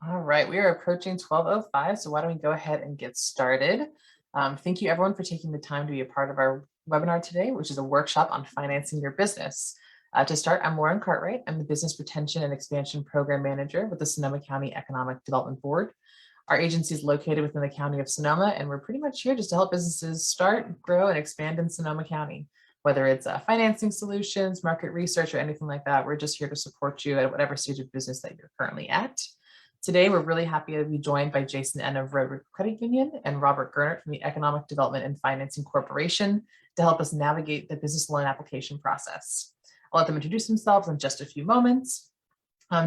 All right, we are approaching 12:05, so why don't we go ahead and get started. Thank you everyone for taking the time to be a part of our webinar today, which is a workshop on financing your business. To start, I'm Lauren Cartwright. I'm the Business Retention and Expansion Program Manager with the Sonoma County Economic Development Board. Our agency is located within the County of Sonoma, and we're pretty much here just to help businesses start, grow, and expand in Sonoma County. Whether it's financing solutions, market research, or anything like that, we're just here to support you at whatever stage of business that you're currently at. Today, we're really happy to be joined by Jason N. of Redwood Credit Union and Robert Gernert from the Economic Development and Financing Corporation to help us navigate the business loan application process. I'll let them introduce themselves in just a few moments.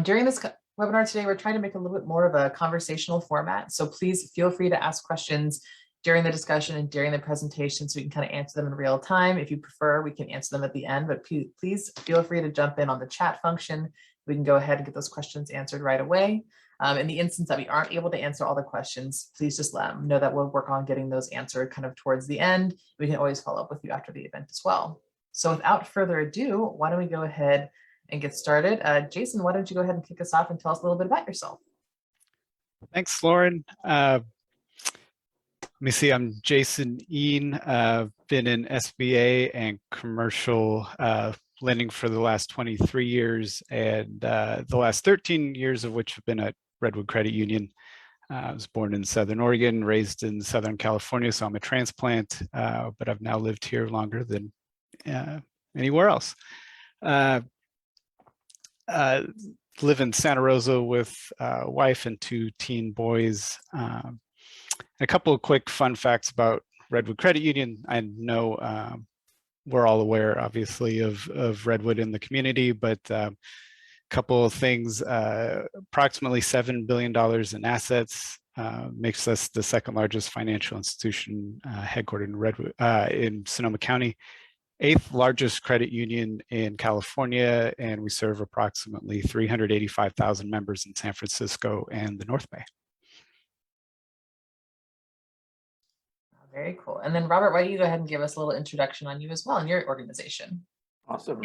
During this webinar today, we're trying to make a little bit more of a conversational format, so please feel free to ask questions during the discussion and during the presentation so we can kind of answer them in real time. If you prefer, we can answer them at the end, but please feel free to jump in on the chat function. We can go ahead and get those questions answered right away. In the instance that we aren't able to answer all the questions, please just let them know that we'll work on getting those answered kind of towards the end. We can always follow up with you after the event as well. So without further ado, why don't we go ahead and get started? Jason, why don't you go ahead and kick us off and tell us a little bit about yourself? Thanks, Lauren. Let me see, I'm Jason Ean. Been in SBA and commercial lending for the last 23 years, and the last 13 years of which have been at Redwood Credit Union. I was born in Southern Oregon, raised in Southern California, so I'm a transplant, but I've now lived here longer than anywhere else. Live in Santa Rosa with a wife and 2 teen boys. A couple of quick fun facts about Redwood Credit Union. I know we're all aware, obviously, of Redwood in the community, but a couple of things. Approximately $7 billion in assets, makes us the second largest financial institution headquartered in Redwood, in Sonoma County. 8th largest credit union in California, and we serve approximately 385,000 members in San Francisco and the North Bay. Very cool. And then Robert, why don't you go ahead and give us a little introduction on you as well and your organization? Awesome.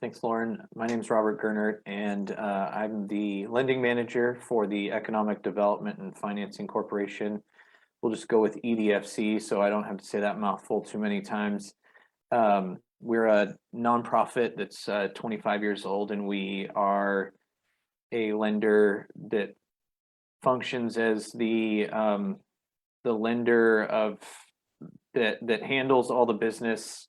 Thanks, Lauren. My name is Robert Gernert, and I'm the lending manager for the Economic Development and Financing Corporation. We'll just go with EDFC, so I don't have to say that mouthful too many times. We're a nonprofit that's 25 years old, and we are a lender that functions as the lender of that handles all the businesses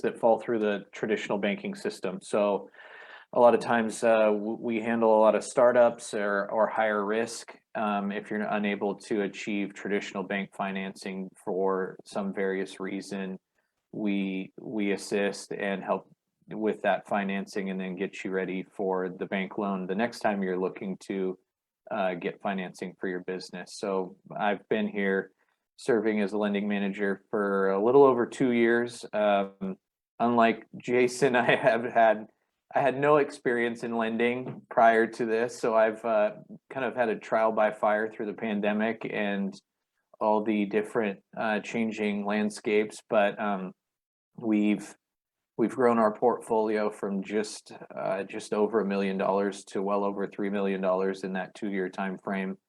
that fall through the traditional banking system. So a lot of times we handle a lot of startups or higher risk if you're unable to achieve traditional bank financing for some various reason. We assist and help with that financing and then get you ready for the bank loan the next time you're looking to get financing for your business. So I've been here serving as a lending manager for a little over 2 years. Unlike Jason, I had no experience in lending prior to this, so I've kind of had a trial by fire through the pandemic and all the different changing landscapes. But we've grown our portfolio from just over $1 million to well over $3 million in that 2-year time frame.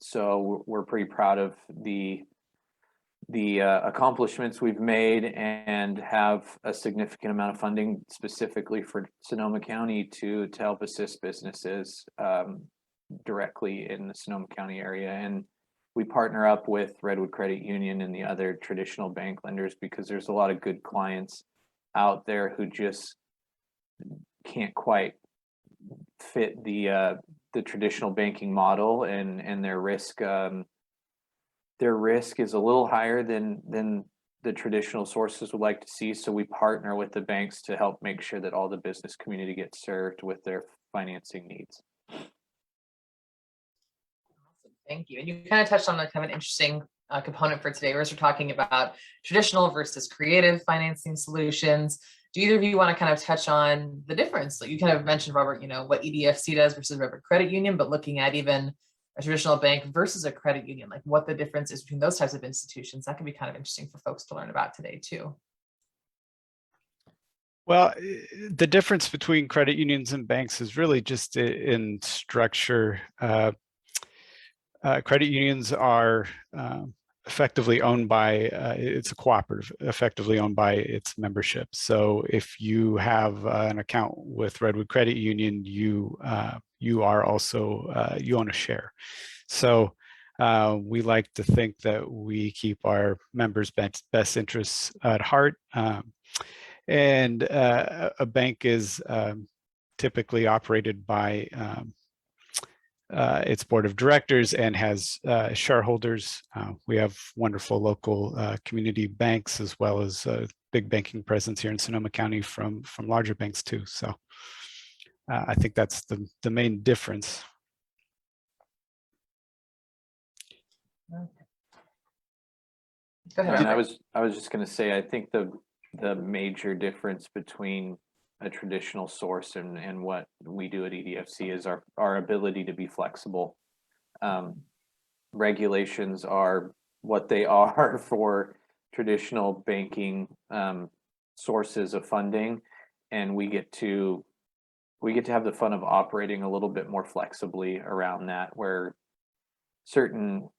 So we're pretty proud of the accomplishments we've made and have a significant amount of funding specifically for Sonoma County to help assist businesses directly in the Sonoma County area. And we partner up with Redwood Credit Union and the other traditional bank lenders because there's a lot of good clients out there who just can't quite fit the traditional banking model, and their risk is a little higher than the traditional sources would like to see. So we partner with the banks to help make sure that all the business community gets served with their financing needs. Thank you. And you kind of touched on a kind of an interesting component for today, whereas we're talking about traditional versus creative financing solutions. Do either of you want to kind of touch on the difference? Like you kind of mentioned, Robert, what EDFC does versus Redwood Credit Union, but looking at even a traditional bank versus a credit union, like what the difference is between those types of institutions, that can be kind of interesting for folks to learn about today too. Well, the difference between credit unions and banks is really just in structure. Credit unions are effectively owned by, it's a cooperative, effectively owned by its membership. So if you have an account with Redwood Credit Union, you are also, you own a share. So we like to think that we keep our members' best interests at heart. And a bank is typically operated by its board of directors and has shareholders. We have wonderful local community banks, as well as big banking presence here in Sonoma County from larger banks too. So I think that's the main difference. Okay. Go ahead, And Robert. I was just going to say, I think the major difference between a traditional source and what we do at EDFC is our ability to be flexible. Regulations are what they are for traditional banking sources of funding, and we get to have the fun of operating a little bit more flexibly around that, where certain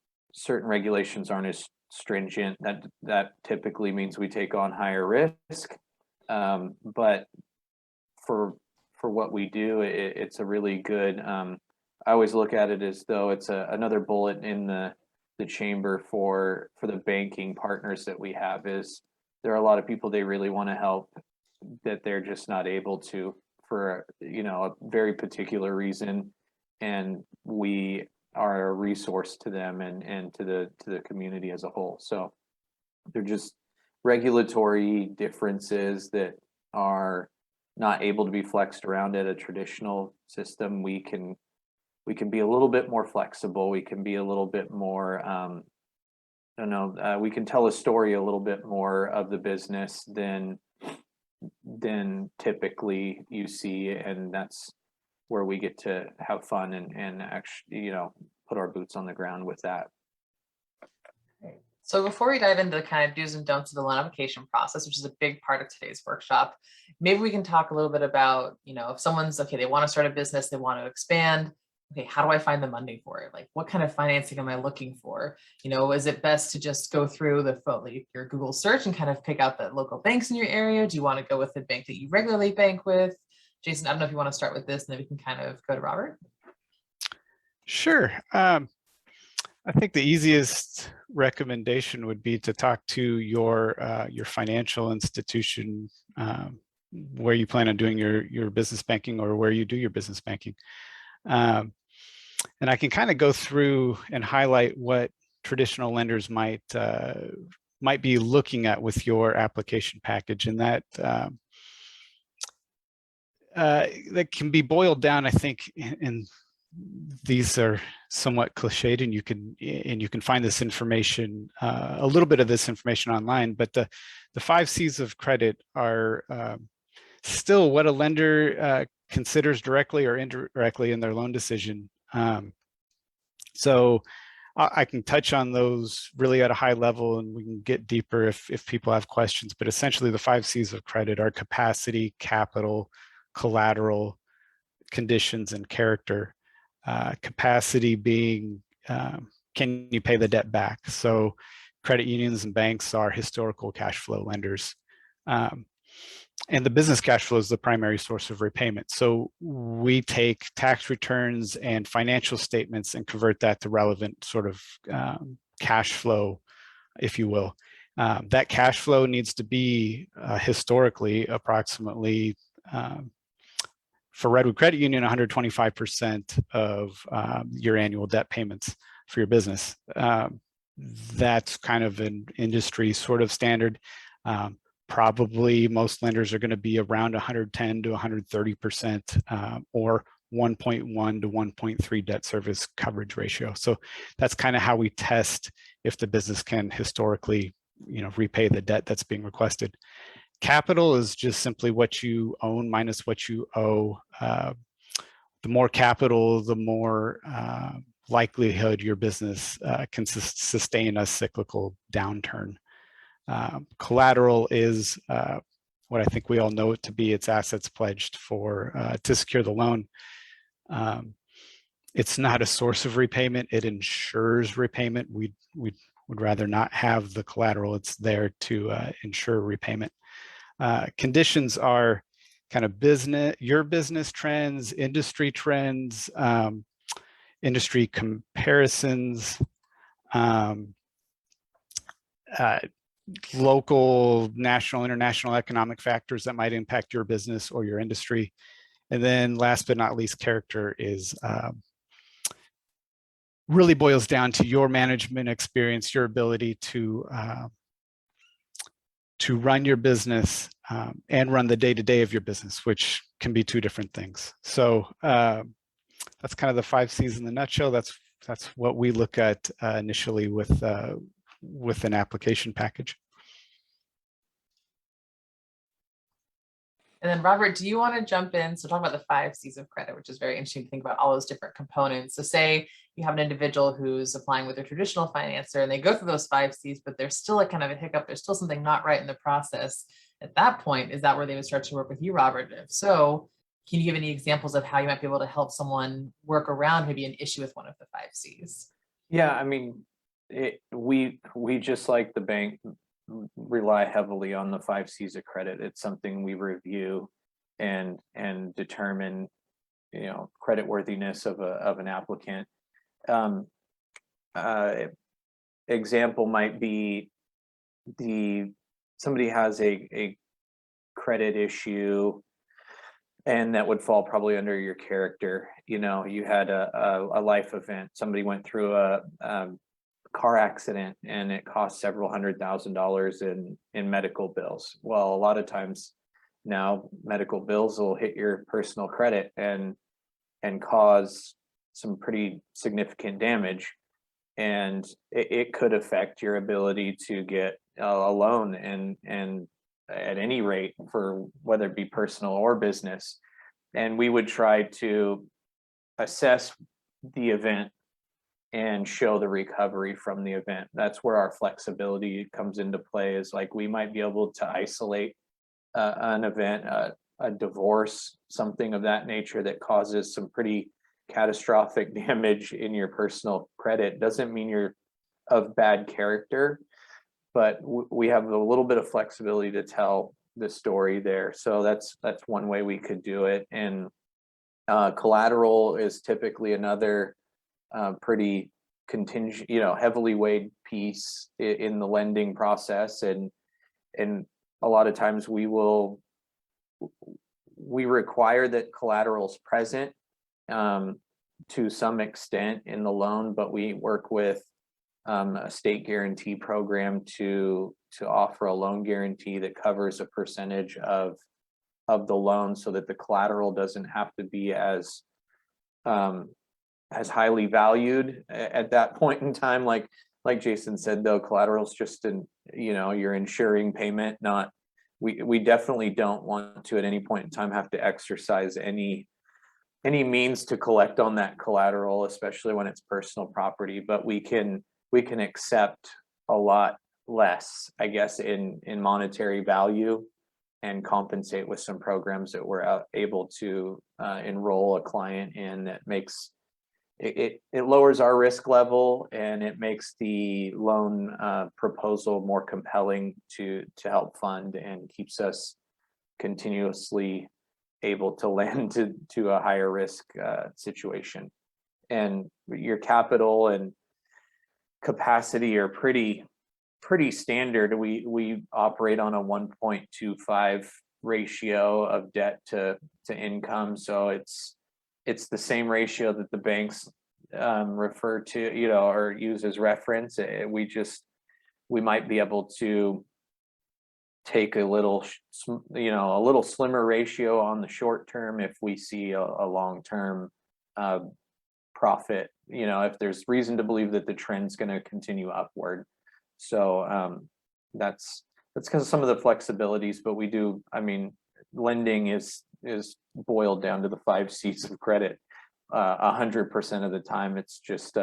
regulations aren't as stringent. That typically means we take on higher risk, but for what we do, it's a really good. I always look at it as though it's another bullet in the chamber for the banking partners that we have. Is there are a lot of people they really want to help that they're just not able to for a very particular reason, and we are a resource to them and to the community as a whole. So they're just regulatory differences that are not able to be flexed around at a traditional system. We can be a little bit more flexible. We can be a little bit more, we can tell a story a little bit more of the business than typically you see, and that's where we get to have fun and actually, put our boots on the ground with that. So before we dive into the kind of do's and don'ts of the loan application process, which is a big part of today's workshop, maybe we can talk a little bit about, if someone's okay, they want to start a business, they want to expand. Okay, how do I find the money for it? Like, what kind of financing am I looking for? Is it best to just go through your Google search and kind of pick out the local banks in your area? Do you want to go with the bank that you regularly bank with? Jason, I don't know if you want to start with this, and then we can kind of go to Robert. Sure. I think the easiest recommendation would be to talk to your financial institution where you plan on doing your business banking, or where you do your business banking. And I can kind of go through and highlight what traditional lenders might be looking at with your application package, and that that can be boiled down, I think, in these are somewhat cliched, and you can find this information, a little bit of this information online, but the 5 C's of credit are still what a lender considers directly or indirectly in their loan decision. So I can touch on those really at a high level, and we can get deeper if people have questions, but essentially the 5 C's of credit are capacity, capital, collateral, conditions, and character. Capacity being, can you pay the debt back? So credit unions and banks are historical cash flow lenders. And the business cash flow is the primary source of repayment. So we take tax returns and financial statements and convert that to relevant sort of cash flow, if you will. That cash flow needs to be historically approximately, for Redwood Credit Union, 125% of your annual debt payments for your business. That's kind of an industry sort of standard. Probably most lenders are going to be around 110 to 130%, or 1.1 to 1.3 debt service coverage ratio. So that's kind of how we test if the business can historically, repay the debt that's being requested. Capital is just simply what you own minus what you owe. The more capital, the more likelihood your business can sustain a cyclical downturn. Collateral is what I think we all know it to be. It's assets pledged for to secure the loan. It's not a source of repayment. It ensures repayment. We would rather not have the collateral. It's there to ensure repayment. Conditions are kind of your business trends, industry trends, industry comparisons, local, national, international economic factors that might impact your business or your industry. And then last but not least, character is really boils down to your management experience, your ability to run your business and run the day-to-day of your business, which can be two different things. So that's kind of the 5 C's in the nutshell. That's what we look at initially with an application package. And then Robert, do you want to jump in? So talk about the 5 C's of credit, which is very interesting to think about all those different components. So say you have an individual who's applying with a traditional financer and they go through those 5 C's, but there's still a kind of a hiccup. There's still something not right in the process. At that point, is that where they would start to work with you, Robert? If so, can you give any examples of how you might be able to help someone work around maybe an issue with one of the 5 C's? Yeah, I mean, we just like the bank rely heavily on the 5 C's of credit. It's something we review and determine, you know, credit worthiness of an applicant. Example might be somebody has a credit issue, and that would fall probably under your character. You know, you had a life event. Somebody went through a car accident and it cost several $100,000 in medical bills. Well, a lot of times now medical bills will hit your personal credit and cause some pretty significant damage, and it could affect your ability to get a loan and at any rate, for whether it be personal or business. And we would try to assess the event and show the recovery from the event. That's where our flexibility comes into play, is like we might be able to isolate an event, a divorce, something of that nature that causes some pretty catastrophic damage in your personal credit. Doesn't mean you're of bad character, but we have a little bit of flexibility to tell the story there. So that's one way we could do it. And collateral is typically another pretty contingent, you know, heavily weighed piece in the lending process. And a lot of times we require that collateral is present to some extent in the loan, but we work with a state guarantee program to offer a loan guarantee that covers a percentage of the loan, so that the collateral doesn't have to be as highly valued at that point in time. Like Jason said, though, collateral is just you're ensuring payment. Not we definitely don't want to at any point in time have to exercise any means to collect on that collateral, especially when it's personal property. But we can accept a lot less, I guess, in monetary value, and compensate with some programs that we're able to enroll a client in. That makes it lowers our risk level, and it makes the loan proposal more compelling to help fund, and keeps us continuously able to lend to a higher risk situation. And your capital and capacity are pretty standard. We operate on a 1.25 ratio of debt to income. So it's the same ratio that the banks refer to, or use as reference. We might be able to take a little slimmer ratio on the short term if we see a long-term profit, if there's reason to believe that the trend's going to continue upward. So that's because of some of the flexibilities, but lending is boiled down to the 5 C's of credit 100% of the time. It's just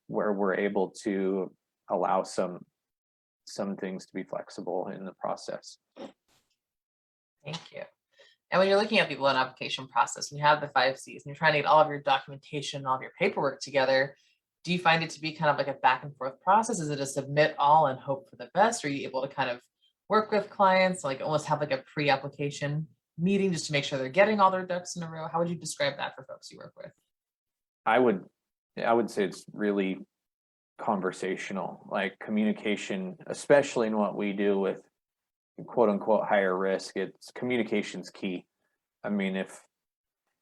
where we're able to allow some things to be flexible in the process. Thank you. And when you're looking at the loan application process, and you have the 5 Cs, and you're trying to get all of your documentation, all of your paperwork together, do you find it to be kind of like a back and forth process? Is it a submit all and hope for the best? Or are you able to kind of work with clients, like almost have like a pre-application meeting just to make sure they're getting all their ducks in a row? How would you describe that for folks you work with? I would say it's really conversational, like communication, especially in what we do with quote unquote higher risk. It's communication's key. I mean,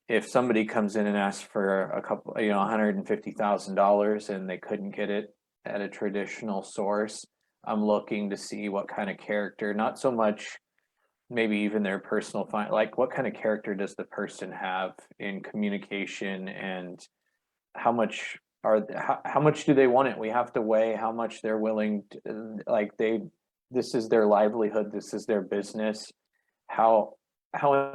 if somebody comes in and asks for a couple, $150,000 and they couldn't get it at a traditional source, I'm looking to see what kind of character, not so much maybe even their personal like what kind of character does the person have in communication, and how much do they want it? We have to weigh how much they're willing to, this is their livelihood, this is their business. How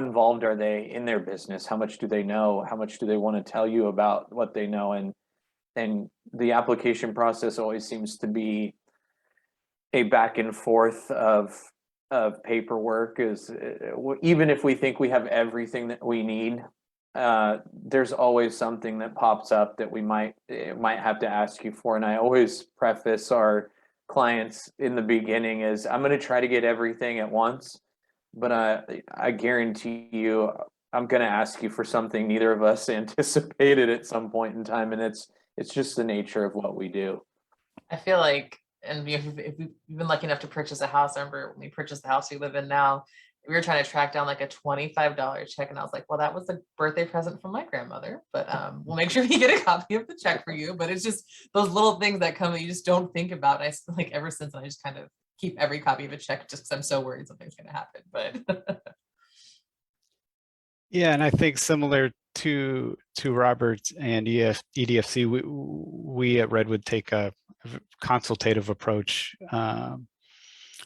involved are they in their business? How much do they know? How much do they want to tell you about what they know? And the application process always seems to be a back and forth of paperwork. Is even if we think we have everything that we need, there's always something that pops up that we might have to ask you for. And I always preface our clients in the beginning is, I'm going to try to get everything at once, but I guarantee you I'm going to ask you for something neither of us anticipated at some point in time, and it's just the nature of what we do. I feel like, and if you've been lucky enough to purchase a house, I remember when we purchased the house we live in now, we were trying to track down like a $25 check, and I was like, well, that was the birthday present from my grandmother, but we'll make sure you get a copy of the check for you. But it's just those little things that come that you just don't think about. And I still, like, ever since, I just kind of keep every copy of a check just because I'm so worried something's going to happen. But Yeah, and I think similar to Robert and EDFC, we at Redwood take a consultative approach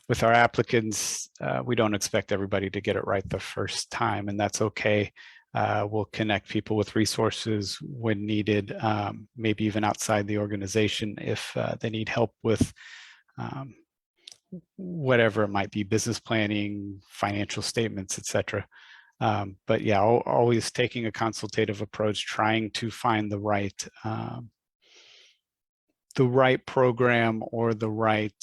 with our applicants. We don't expect everybody to get it right the first time, and that's okay. We'll connect people with resources when needed, maybe even outside the organization if they need help with whatever it might be, business planning, financial statements, etc. But yeah, always taking a consultative approach, trying to find the right program or the right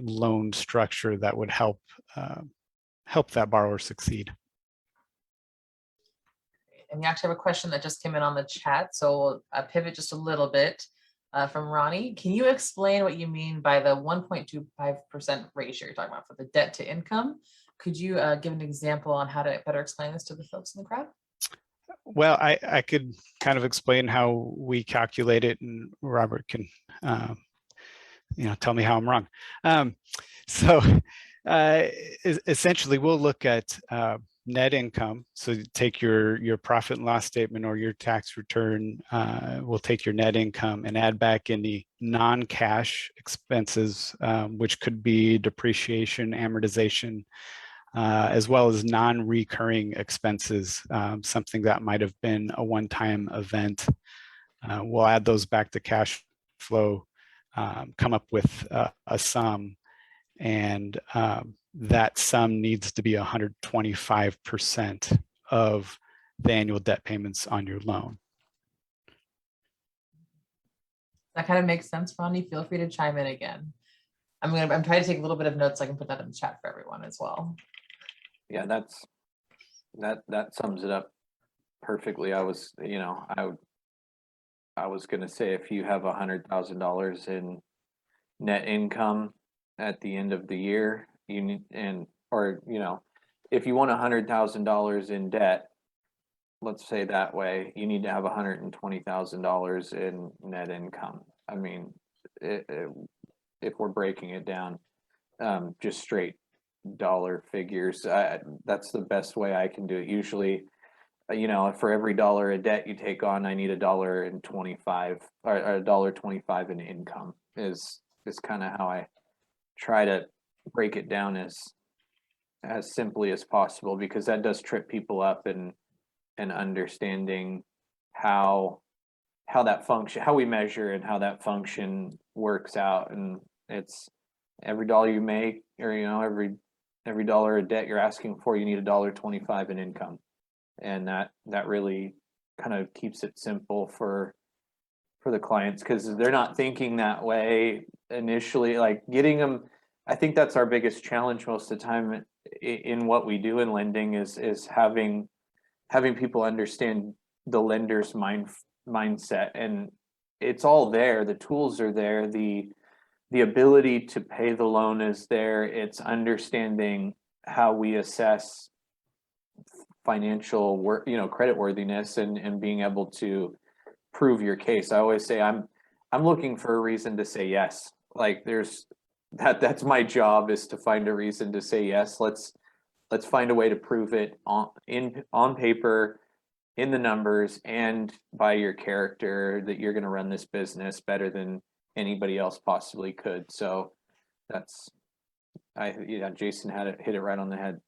loan structure that would help that borrower succeed. And we actually have a question that just came in on the chat, so we'll pivot just a little bit from Ronnie. Can you explain what you mean by the 1.25% ratio you're talking about for the debt to income? Could you give an example on how to better explain this to the folks in the crowd? Well, I could kind of explain how we calculate it, and Robert can tell me how I'm wrong. So essentially, we'll look at net income. So take your profit and loss statement or your tax return. We'll take your net income and add back any non-cash expenses, which could be depreciation, amortization, as well as non-recurring expenses, something that might have been a one-time event. We'll add those back to cash flow, come up with a sum, and that sum needs to be 125% of the annual debt payments on your loan. That kind of makes sense, Ronnie. Feel free to chime in again. I'm trying to take a little bit of notes so I can put that in the chat for everyone as well. Yeah, that sums it up perfectly. I was going to say, if you have $100,000 in net income at the end of the year, you need, if you want $100,000 in debt, let's say that way, you need to have $120,000 in net income. I mean, if we're breaking it down, just straight dollar figures, that's the best way I can do it. Usually, for every dollar of debt you take on, I need $1.25 or $1.25 in income is kind of how I try to break it down as simply as possible, because that does trip people up in understanding how that function, how we measure and how that function works out. And it's every dollar you make, or every every dollar of debt you're asking for, you need $1.25 in income. And that really kind of keeps it simple for the clients, because they're not thinking that way initially. Like getting them, I think that's our biggest challenge most of the time in what we do in lending is having people understand the lender's mindset. And it's all there. The tools are there. The ability to pay the loan is there. It's understanding how we assess financial credit worthiness and being able to prove your case. I always say I'm looking for a reason to say yes. Like that's my job, is to find a reason to say yes. Let's find a way to prove it on paper, in the numbers, and by your character, that you're going to run this business better than anybody else possibly could. So Jason hit it right on the head.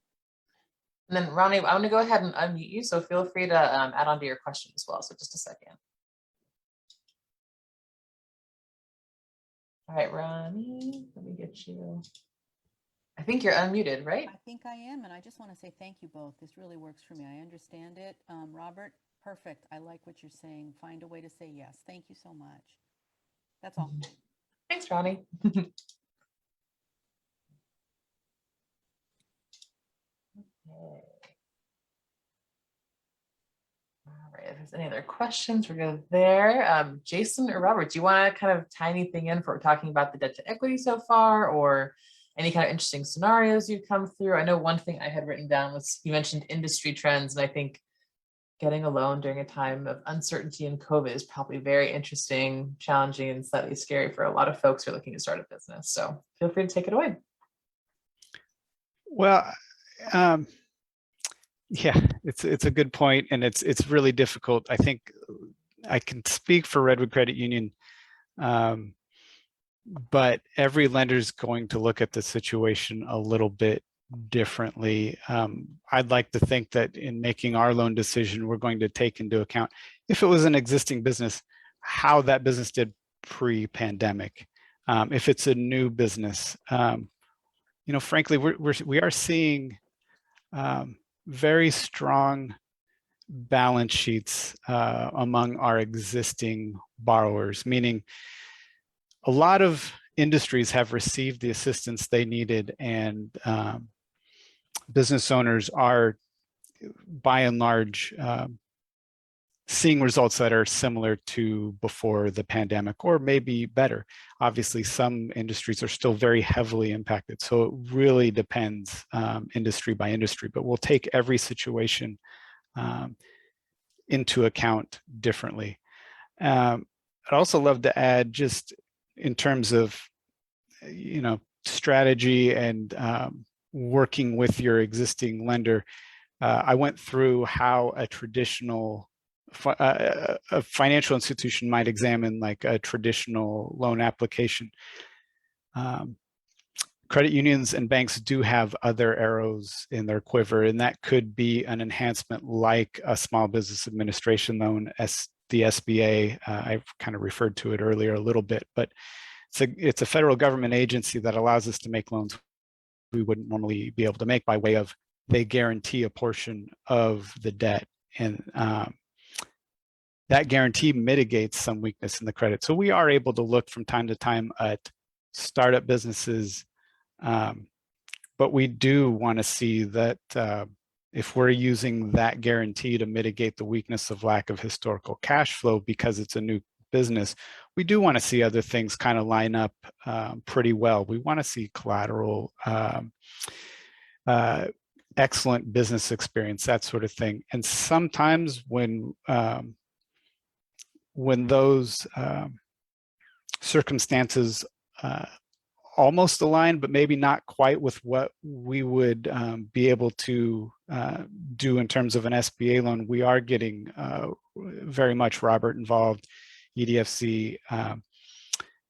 And then Ronnie, I'm going to go ahead and unmute you, so feel free to add on to your question as well. So just a second. All right, Ronnie, let me get you. I think you're unmuted, right? I think I am, and I just want to say thank you both. This really works for me. I understand it. Robert, perfect. I like what you're saying. Find a way to say yes. Thank you so much. That's all. Thanks, Ronnie. Okay. All right, if there's any other questions, we're good there. Jason or Robert, do you want to kind of tie anything in for talking about the debt to equity so far, or any kind of interesting scenarios you've come through? I know one thing I had written down was you mentioned industry trends, and I think getting a loan during a time of uncertainty and COVID is probably very interesting, challenging, and slightly scary for a lot of folks who are looking to start a business. So feel free to take it away. Well, yeah, it's a good point, and it's really difficult. I think I can speak for Redwood Credit Union, but every lender is going to look at the situation a little bit differently. I'd like to think that in making our loan decision, we're going to take into account, if it was an existing business, how that business did pre-pandemic. If it's a new business, frankly, we are seeing very strong balance sheets among our existing borrowers, meaning a lot of industries have received the assistance they needed, and business owners are, by and large, seeing results that are similar to before the pandemic, or maybe better. Obviously, some industries are still very heavily impacted, so it really depends industry by industry, but we'll take every situation into account differently. I'd also love to add, just in terms of strategy and working with your existing lender, I went through how a traditional a financial institution might examine like a traditional loan application. Credit unions and banks do have other arrows in their quiver, and that could be an enhancement like a small business administration loan, as the SBA. I've kind of referred to it earlier a little bit, but it's a federal government agency that allows us to make loans we wouldn't normally be able to make, by way of they guarantee a portion of the debt, and that guarantee mitigates some weakness in the credit. So we are able to look from time to time at startup businesses, but we do want to see that if we're using that guarantee to mitigate the weakness of lack of historical cash flow because it's a new business, we do want to see other things kind of line up pretty well. We want to see collateral, excellent business experience, that sort of thing. And sometimes when those circumstances almost align, but maybe not quite with what we would be able to do in terms of an SBA loan, we are getting very much Robert involved, EDFC,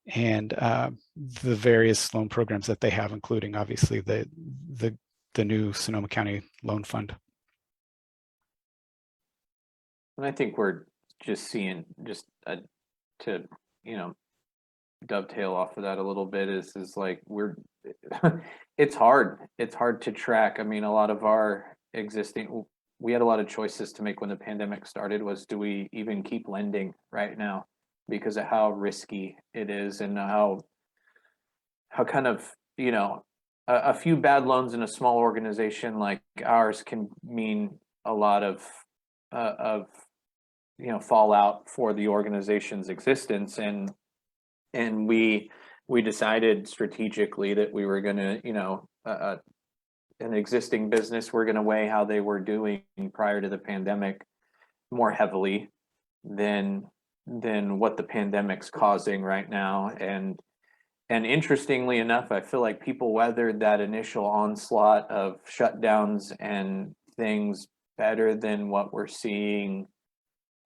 and the various loan programs that they have, including obviously the new Sonoma County Loan Fund. And I think we're just seeing, to dovetail off of that a little bit, is like we're it's hard. It's hard to track. I mean, a lot of our we had a lot of choices to make when the pandemic started. Was, do we even keep lending right now because of how risky it is, and how kind of, a few bad loans in a small organization like ours can mean a lot of fallout for the organization's existence. And we decided strategically that we were going to, an existing business, we're going to weigh how they were doing prior to the pandemic more heavily than what the pandemic's causing right now. And interestingly enough, I feel like people weathered that initial onslaught of shutdowns and things better than what we're seeing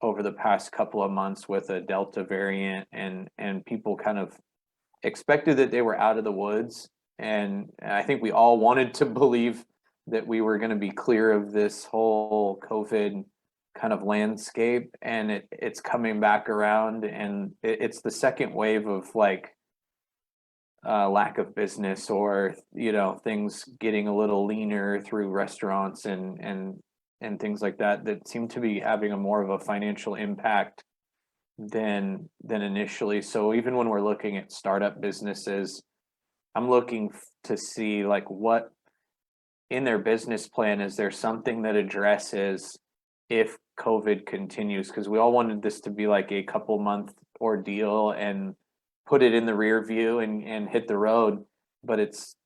over the past couple of months with a Delta variant, and people kind of expected that they were out of the woods. And I think we all wanted to believe that we were going to be clear of this whole COVID kind of landscape, and it's coming back around, and it's the second wave of like lack of business, or things getting a little leaner through restaurants and things like that seem to be having a more of a financial impact than initially. So even when we're looking at startup businesses, I'm looking to see like what in their business plan is there something that addresses if COVID continues, because we all wanted this to be like a couple month ordeal and put it in the rear view and hit the road, but it's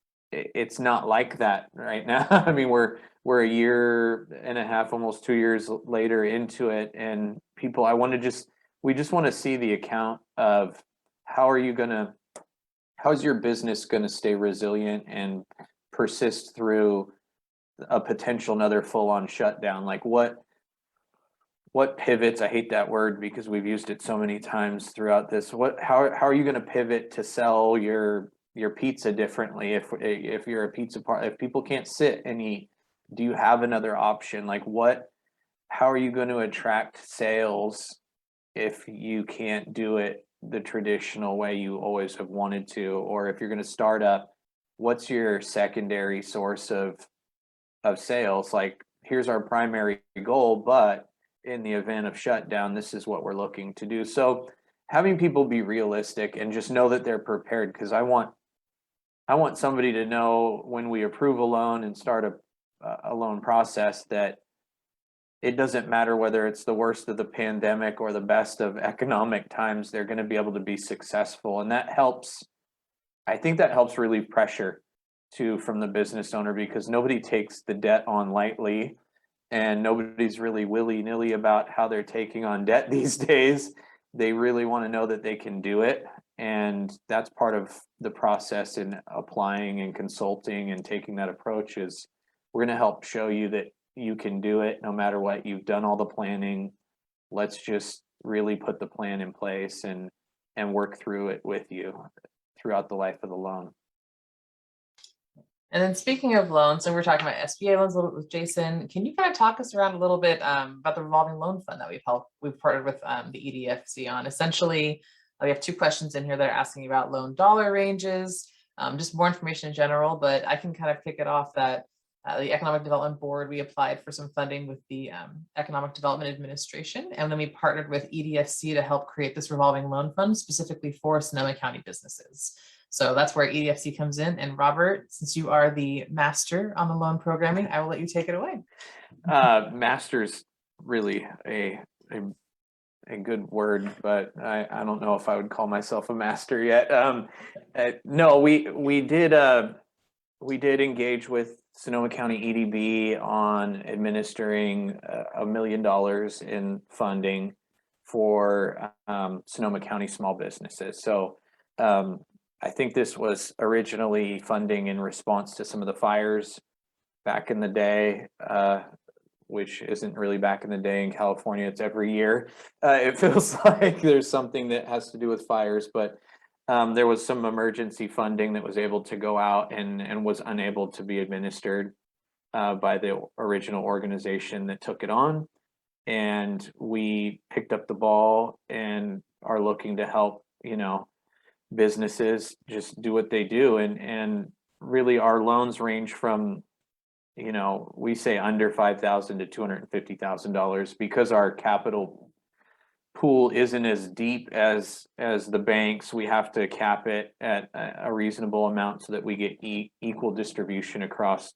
not like that right now. I mean, we're a year and a half, almost 2 years later into it, and people, we just want to see the account of how is your business gonna stay resilient and persist through a potential another full-on shutdown? Like what pivots, I hate that word because we've used it so many times throughout this. How are you going to pivot to sell your pizza differently if you're a pizza if people can't sit and eat? Do you have another option? Like how are you going to attract sales if you can't do it the traditional way you always have wanted to? Or if you're going to start up, what's your secondary source of sales? Like, here's our primary goal, but in the event of shutdown, this is what we're looking to do. So having people be realistic and just know that they're prepared, because I want somebody to know when we approve a loan and start a loan process that it doesn't matter whether it's the worst of the pandemic or the best of economic times, they're going to be able to be successful. And that helps. I think that helps relieve pressure too from the business owner, because nobody takes the debt on lightly, and nobody's really willy-nilly about how they're taking on debt these days. They really want to know that they can do it. And that's part of the process in applying and consulting and taking that approach. Is we're going to help show you that you can do it no matter what. You've done all the planning. Let's just really put the plan in place and work through it with you throughout the life of the loan. And then speaking of loans, so we're talking about SBA loans a little bit with Jason. Can you kind of talk us around a little bit about the revolving loan fund that we've partnered with the EDFC on? Essentially, we have two questions in here that are asking about loan dollar ranges, just more information in general, but I can kind of kick it off that the Economic Development Board, we applied for some funding with the Economic Development Administration, and then we partnered with EDFC to help create this revolving loan fund specifically for Sonoma County businesses. So that's where EDFC comes in. And Robert, since you are the master on the loan programming, I will let you take it away. Master's really a good word, but I don't know if I would call myself a master yet. No, we did engage with Sonoma County EDB on administering $1 million in funding for Sonoma County small businesses. So I think this was originally funding in response to some of the fires back in the day, which isn't really back in the day in California. It's every year. It feels like there's something that has to do with fires, but there was some emergency funding that was able to go out and was unable to be administered by the original organization that took it on. And we picked up the ball and are looking to help, businesses just do what they do. And really our loans range from, you know, we say under $5,000 to $250,000 because our capital pool isn't as deep as the banks. We have to cap it at a reasonable amount so that we get equal distribution across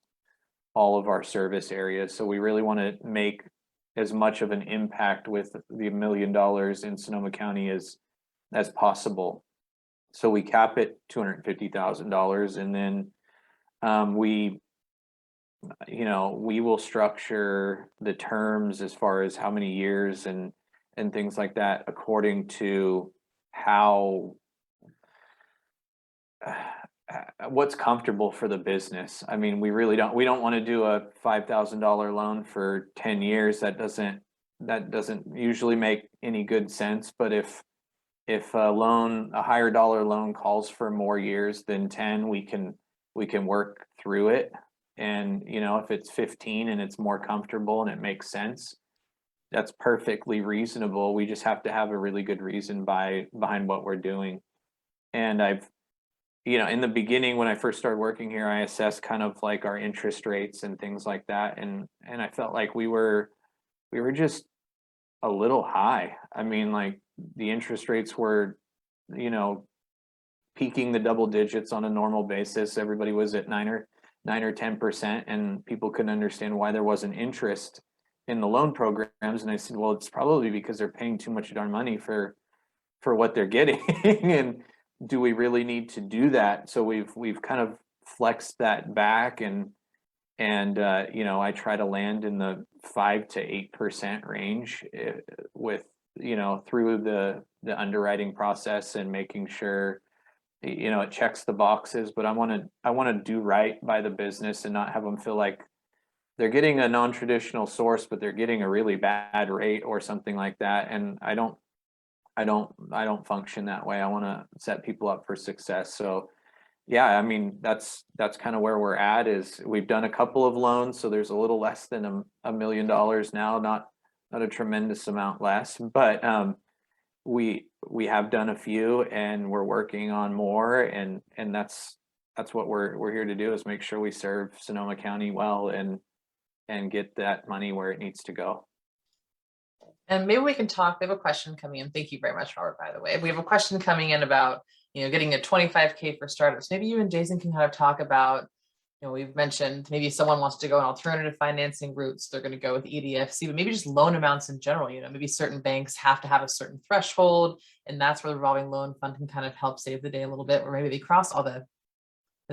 all of our service areas. So we really want to make as much of an impact with the $1 million in Sonoma County as possible. So we cap it $250,000, and then we will structure the terms as far as how many years and things like that according to how what's comfortable for the business. I mean, we don't want to do a $5,000 loan for 10 years. That doesn't usually make any good sense. But if a higher dollar loan calls for more years than 10, we can work through it. And, you know, if it's 15 and it's more comfortable and it makes sense, that's perfectly reasonable. We just have to have a really good reason behind what we're doing. And in the beginning, when I first started working here, I assessed kind of like our interest rates and things like that. And I felt like we were just a little high. I mean, like the interest rates were, peaking the double digits on a normal basis. Everybody was at 9 or 10%, and people couldn't understand why there wasn't interest in the loan programs. And I said, well, it's probably because they're paying too much darn money for what they're getting. And do we really need to do that? So we've kind of flexed that back, and I try to land in the 5 to 8% range with through the underwriting process and making sure it checks the boxes. But I want to do right by the business and not have them feel like they're getting a non-traditional source, but they're getting a really bad rate or something like that. And I don't function that way. I want to set people up for success. So yeah, I mean, that's kind of where we're at. Is we've done a couple of loans, so there's a little less than $1 million now, not a tremendous amount less, but we have done a few, and we're working on more, and that's what we're here to do, is make sure we serve Sonoma County well and get that money where it needs to go. And maybe we can talk. We have a question coming in. Thank you very much, Robert, by the way. We have a question coming in about, getting a 25K for startups. Maybe you and Jason can kind of talk about, we've mentioned maybe someone wants to go an alternative financing routes. They're going to go with EDFC, but maybe just loan amounts in general. Maybe certain banks have to have a certain threshold, and that's where the revolving loan fund can kind of help save the day a little bit, or maybe they cross all the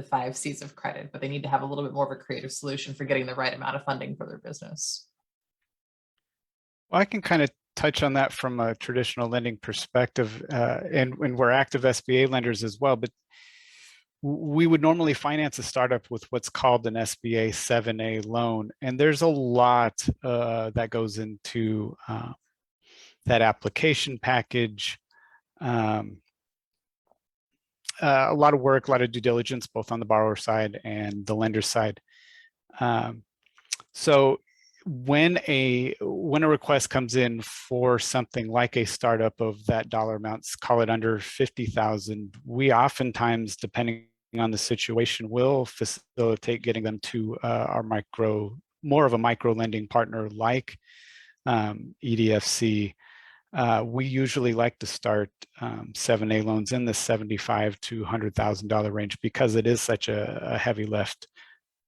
5 C's of credit, but they need to have a little bit more of a creative solution for getting the right amount of funding for their business. Well, I can kind of touch on that from a traditional lending perspective, and we're active SBA lenders as well, but we would normally finance a startup with what's called an SBA 7A loan. And there's a lot that goes into that application package. A lot of work, a lot of due diligence, both on the borrower side and the lender side. So when a request comes in for something like a startup of that dollar amounts, call it under 50,000, we oftentimes, depending on the situation, will facilitate getting them to more of a micro lending partner like EDFC. We usually like to start 7A loans in the $75,000 to $100,000 range because it is such a heavy lift.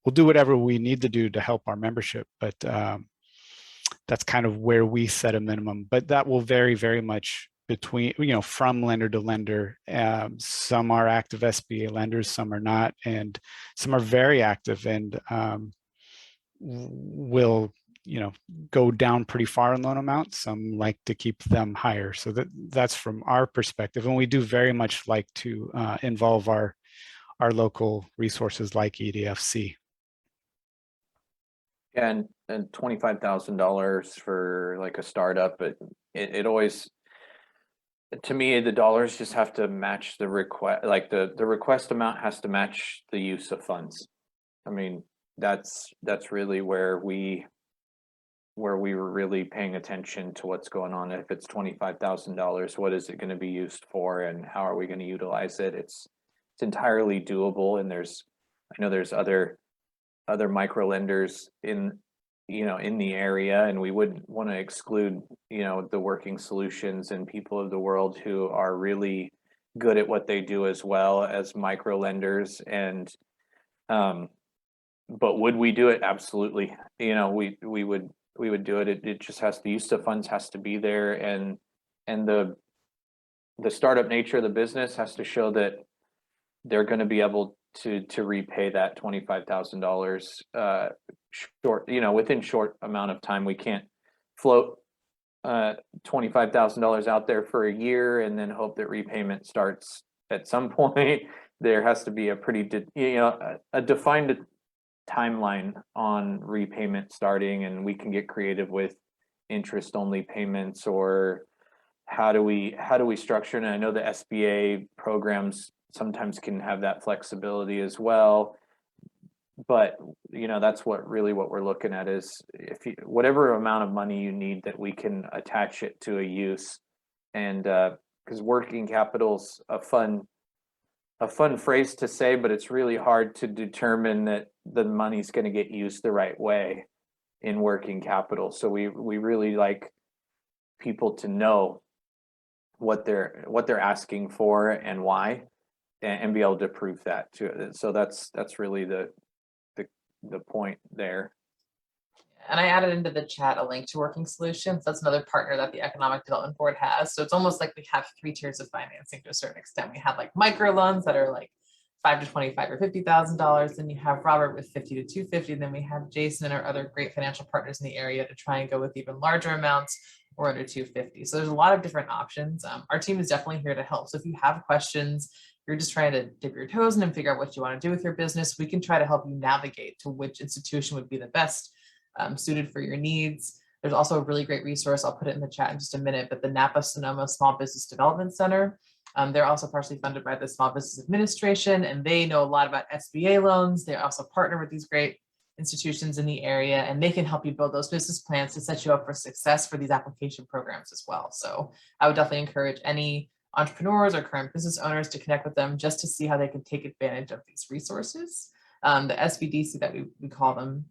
We'll do whatever we need to do to help our membership, but that's kind of where we set a minimum. But that will vary very much between, from lender to lender. Some are active SBA lenders, some are not, and some are very active and will, go down pretty far in loan amounts. Some like to keep them higher. So that's from our perspective. And we do very much like to involve our local resources like EDFC. And $25,000 for like a startup, it always, to me, the dollars just have to match the request. Like the request amount has to match the use of funds. I mean, that's really where we were really paying attention to what's going on. If it's $25,000, what is it going to be used for, and how are we going to utilize it? It's entirely doable, and there's I know there's other micro lenders in the area, and we wouldn't want to exclude, the Working Solutions and People of the World who are really good at what they do as well as micro lenders. And but would we do it? Absolutely. We would do it. It just has, the use of funds has to be there, and the startup nature of the business has to show that they're going to be able to repay that $25,000 short, within short amount of time. We can't float $25,000 out there for a year and then hope that repayment starts at some point. There has to be a pretty a defined timeline on repayment starting, and we can get creative with interest only payments, or how do we structure it. And I know the SBA programs sometimes can have that flexibility as well, but that's what we're looking at is, whatever amount of money you need, that we can attach it to a use. And because working capital's a fun phrase to say, but it's really hard to determine that the money's going to get used the right way in working capital. So we really like people to know what they're asking for and why, and be able to prove that too. So that's really the point there. And I added into the chat a link to Working Solutions. That's another partner that the Economic Development Board has. So it's almost like we have 3 tiers of financing to a certain extent. We have like micro loans that are like $5,000 to $25,000 or $50,000. Then you have Robert with $50,000 to $250,000. Then we have Jason and our other great financial partners in the area to try and go with even larger amounts or under $250,000. So there's a lot of different options. Our team is definitely here to help. So if you have questions, you're just trying to dip your toes in and figure out what you want to do with your business, we can try to help you navigate to which institution would be the best suited for your needs. There's also a really great resource, I'll put it in the chat in just a minute, but the Napa Sonoma Small Business Development Center, they're also partially funded by the Small Business Administration, and they know a lot about SBA loans. They also partner with these great institutions in the area, and they can help you build those business plans to set you up for success for these application programs as well. So I would definitely encourage any entrepreneurs or current business owners to connect with them just to see how they can take advantage of these resources. The SBDC that we call them,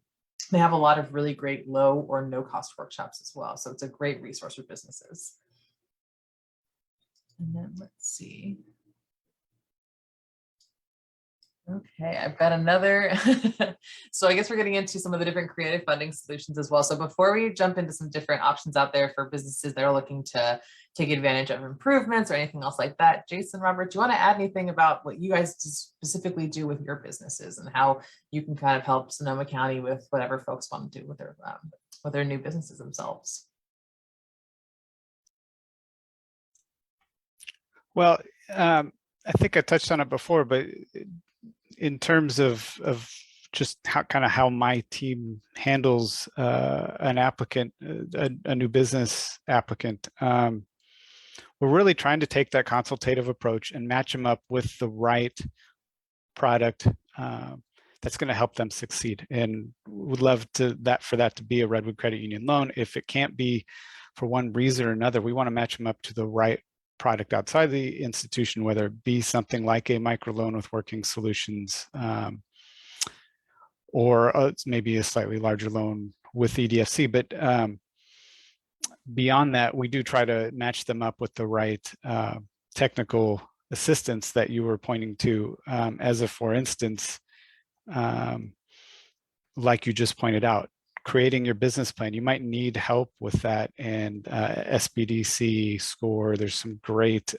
they have a lot of really great low or no cost workshops as well. So it's a great resource for businesses. And then let's see. Okay, I've got another. So I guess we're getting into some of the different creative funding solutions as well. So before we jump into some different options out there for businesses that are looking to take advantage of improvements or anything else like that, Jason, Robert, do you want to add anything about what you guys specifically do with your businesses and how you can kind of help Sonoma County with whatever folks want to do with their new businesses themselves? Well, I think I touched on it before, but in terms of just how my team handles an applicant, a new business applicant, we're really trying to take that consultative approach and match them up with the right product that's going to help them succeed. And would love for that to be a Redwood Credit Union loan. If it can't be for one reason or another, we want to match them up to the right product outside the institution, whether it be something like a microloan with Working Solutions, or it's maybe a slightly larger loan with EDFC. But beyond that, we do try to match them up with the right technical assistance that you were pointing to, as if, for instance, like you just pointed out, creating your business plan. You might need help with that, and SBDC, SCORE, there's some great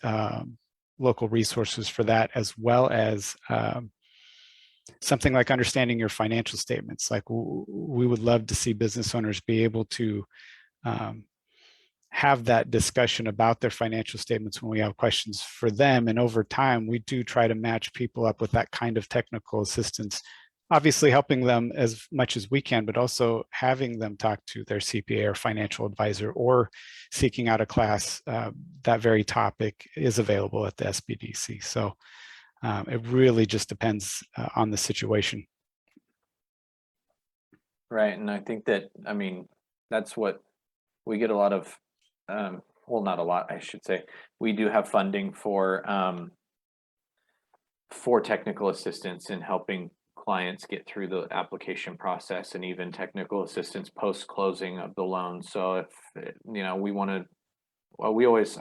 local resources for that, as well as something like understanding your financial statements. Like we would love to see business owners be able to have that discussion about their financial statements when we have questions for them. And over time, we do try to match people up with that kind of technical assistance, obviously helping them as much as we can, but also having them talk to their CPA or financial advisor, or seeking out a class. That very topic is available at the SBDC. So it really just depends on the situation. Right. And I think that, that's what we get a lot of, well, not a lot, I should say. We do have funding for technical assistance in helping clients get through the application process and even technical assistance post-closing of the loan. So if, you know, we want to, well,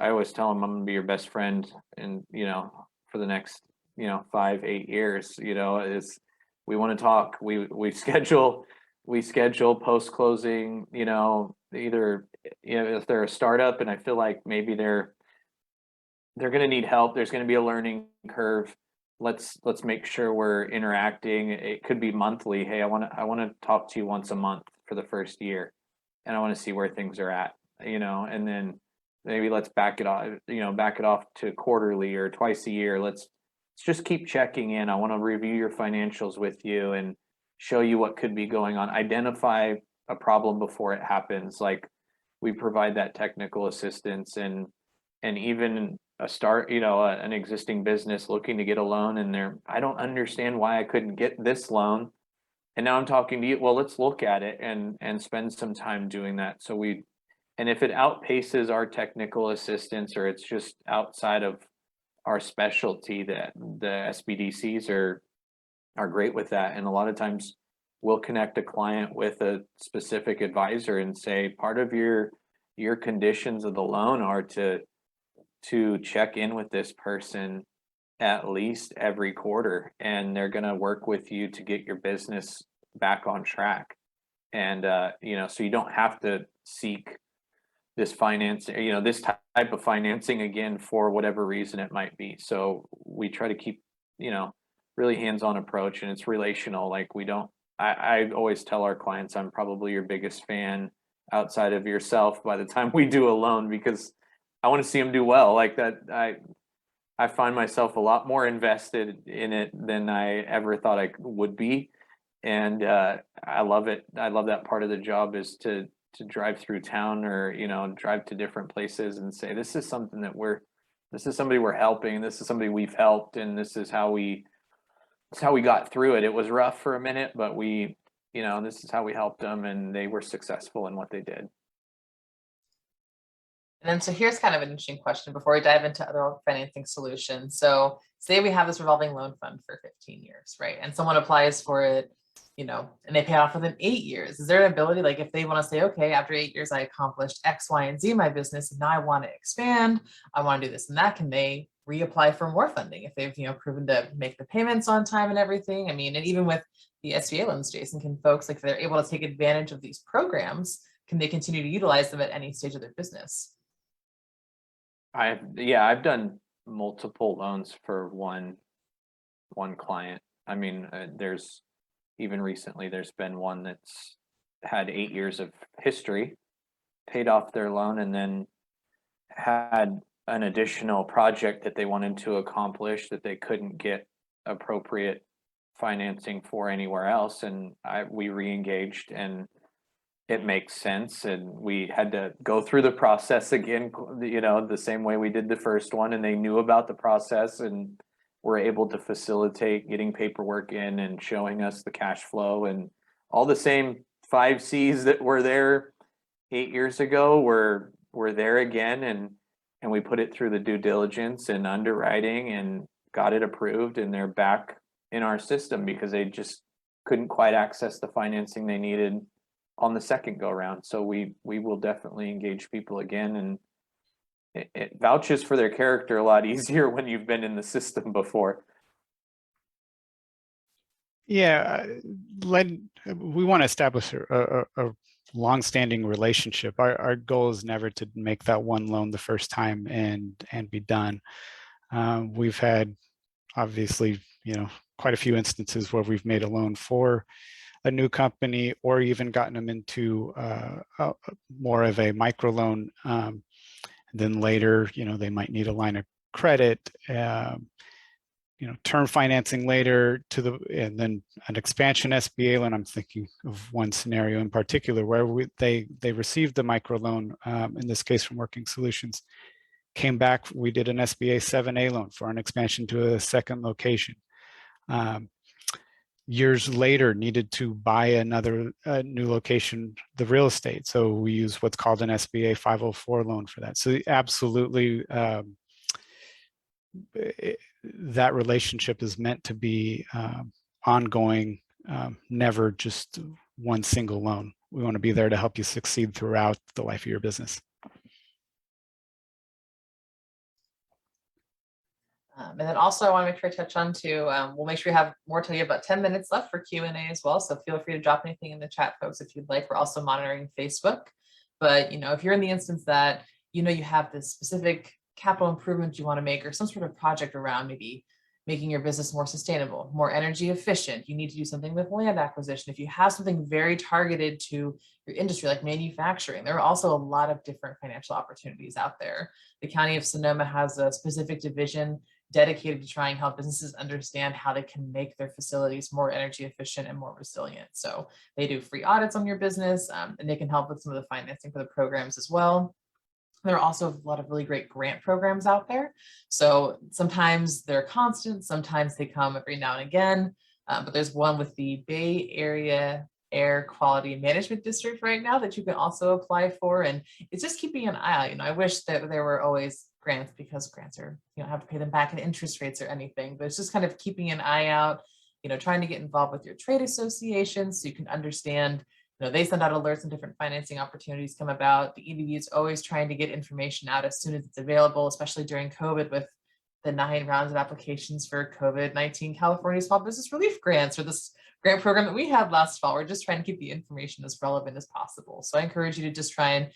I always tell them I'm going to be your best friend and, you know, for the next, you know, 5-8 years, you know, is we want to talk, we schedule post-closing, you know, either, you know, if they're a startup and I feel like maybe they're going to need help, there's going to be a learning curve. Let's make sure we're interacting. It could be monthly. Hey, I want to talk to you once a month for the first year, and I want to see where things are at, you know, and then maybe let's back it off to quarterly or twice a year. Let's just keep checking in. I want to review your financials with you and show you what could be going on. Identify a problem before it happens. Like we provide that technical assistance and even an existing business looking to get a loan and I don't understand why I couldn't get this loan. And now I'm talking to you. Well, let's look at it and spend some time doing that. So and if it outpaces our technical assistance or it's just outside of our specialty, that the SBDCs are great with that. And a lot of times we'll connect a client with a specific advisor and say, part of your conditions of the loan are to check in with this person at least every quarter, and they're going to work with you to get your business back on track. And, you know, so you don't have to seek this finance, you know, this type of financing again for whatever reason it might be. So we try to keep, you know, really hands-on approach, and it's relational. Like I always tell our clients, I'm probably your biggest fan outside of yourself by the time we do a loan, because I want to see them do well. Like that, I find myself a lot more invested in it than I ever thought I would be. And I love it. I love that part of the job is to drive through town or, you know, drive to different places and say, this is something that this is somebody we're helping. This is somebody we've helped. And this is how we got through it. It was rough for a minute, but you know, this is how we helped them and they were successful in what they did. And then, so here's kind of an interesting question before we dive into other financing solutions. So say we have this revolving loan fund for 15 years, right? And someone applies for it, you know, and they pay off within 8 years. Is there an ability, like if they want to say, okay, after 8 years, I accomplished X, Y, and Z in my business, and now I want to expand, I want to do this and that, can they reapply for more funding if they've, you know, proven to make the payments on time and everything? I mean, and even with the SBA loans, Jason, can folks, like if they're able to take advantage of these programs, can they continue to utilize them at any stage of their business? I've done multiple loans for one client. I mean, there's even recently there's been one that's had 8 years of history, paid off their loan, and then had an additional project that they wanted to accomplish that they couldn't get appropriate financing for anywhere else, and we re-engaged, and it makes sense, and we had to go through the process again, you know, the same way we did the first one, and they knew about the process and were able to facilitate getting paperwork in and showing us the cash flow, and all the same 5 C's that were there 8 years ago were there again, and we put it through the due diligence and underwriting and got it approved, and they're back in our system because they just couldn't quite access the financing they needed on the second go round. So we will definitely engage people again, and it vouches for their character a lot easier when you've been in the system before. Yeah, we want to establish a long-standing relationship. Our goal is never to make that one loan the first time and be done. We've had, obviously, you know, quite a few instances where we've made a loan for a new company or even gotten them into more of a micro loan. Then later, you know, they might need a line of credit, you know, term financing later and then an expansion SBA loan. I'm thinking of one scenario in particular where they received the micro loan, in this case from Working Solutions, came back, we did an SBA 7A loan for an expansion to a second location. Years later, needed to buy another new location, the real estate. So we use what's called an SBA 504 loan for that. So absolutely, that relationship is meant to be ongoing, never just one single loan. We want to be there to help you succeed throughout the life of your business. And then also I want to make sure I touch on too, we'll make sure we have more till you about 10 minutes left for Q&A as well. So feel free to drop anything in the chat, folks, if you'd like. We're also monitoring Facebook. But, if you're in the instance that, you have this specific capital improvement you want to make or some sort of project around maybe making your business more sustainable, more energy efficient, you need to do something with land acquisition. If you have something very targeted to your industry, like manufacturing, there are also a lot of different financial opportunities out there. The County of Sonoma has a specific division dedicated to trying to help businesses understand how they can make their facilities more energy efficient and more resilient. So they do free audits on your business, and they can help with some of the financing for the programs as well. There are also a lot of really great grant programs out there. So sometimes they're constant, sometimes they come every now and again, but there's one with the Bay Area Air Quality Management District right now that you can also apply for. And it's just keeping an eye out. I wish that there were always grants, because grants are, you don't have to pay them back in interest rates or anything, but it's just kind of keeping an eye out, trying to get involved with your trade associations so you can understand, they send out alerts and different financing opportunities come about. The EDB is always trying to get information out as soon as it's available, especially during COVID with the 9 rounds of applications for COVID-19 California Small Business Relief Grants, or this grant program that we had last fall. We're just trying to keep the information as relevant as possible. So I encourage you to just try and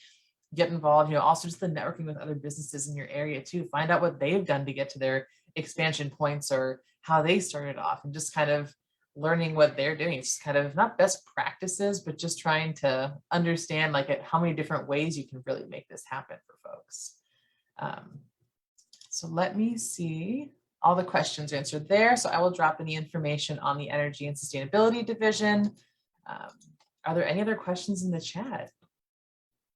get involved, also just the networking with other businesses in your area too. Find out what they've done to get to their expansion points or how they started off, and just kind of learning what they're doing. It's kind of not best practices, but just trying to understand how many different ways you can really make this happen for folks. So let me see, all the questions are answered there. So I will drop any information on the Energy and Sustainability Division. Are there any other questions in the chat?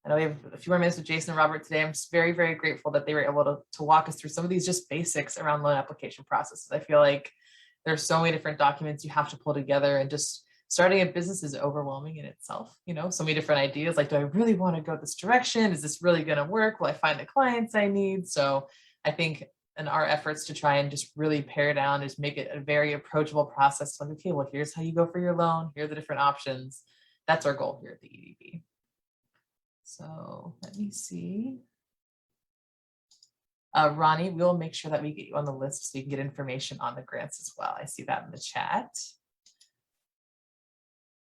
I know we have a few more minutes with Jason and Robert today. I'm just very, very grateful that they were able to walk us through some of these just basics around loan application processes. I feel like there's so many different documents you have to pull together, and just starting a business is overwhelming in itself. So many different ideas, like, do I really want to go this direction? Is this really going to work? Will I find the clients I need? So I think in our efforts to try and just really pare down, is make it a very approachable process. Like, okay, well, here's how you go for your loan. Here are the different options. That's our goal here at the EDB. So let me see. Ronnie, we'll make sure that we get you on the list so you can get information on the grants as well. I see that in the chat.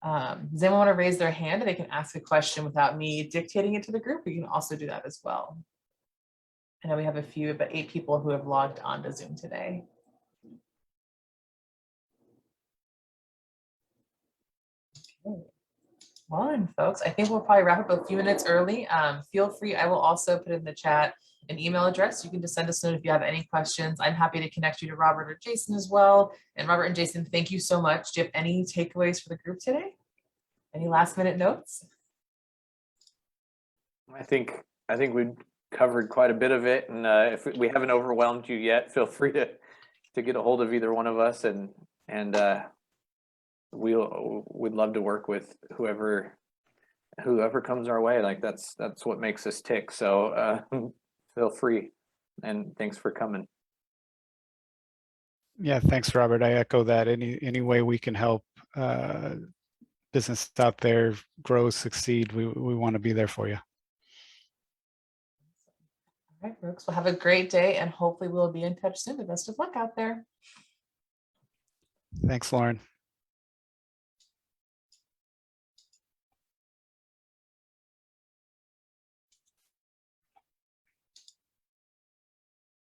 Does anyone want to raise their hand and they can ask a question without me dictating it to the group? We can also do that as well. I know we have about 8 people who have logged on to Zoom today. Okay. Well, and folks, I think we'll probably wrap up a few minutes early. Feel free, I will also put in the chat an email address. You can just send us a note if you have any questions. I'm happy to connect you to Robert or Jason as well. And Robert and Jason, thank you so much. Do you have any takeaways for the group today? Any last minute notes? I think we've covered quite a bit of it, and if we haven't overwhelmed you yet, feel free to get a hold of either one of us, and we'd love to work with whoever comes our way. Like that's what makes us tick. So feel free, and thanks for coming. Yeah, thanks, Robert. I echo that. Any way we can help business out there grow, succeed, we want to be there for you. All right, folks, well, have a great day, and hopefully we'll be in touch soon. The best of luck out there. Thanks, Lauren.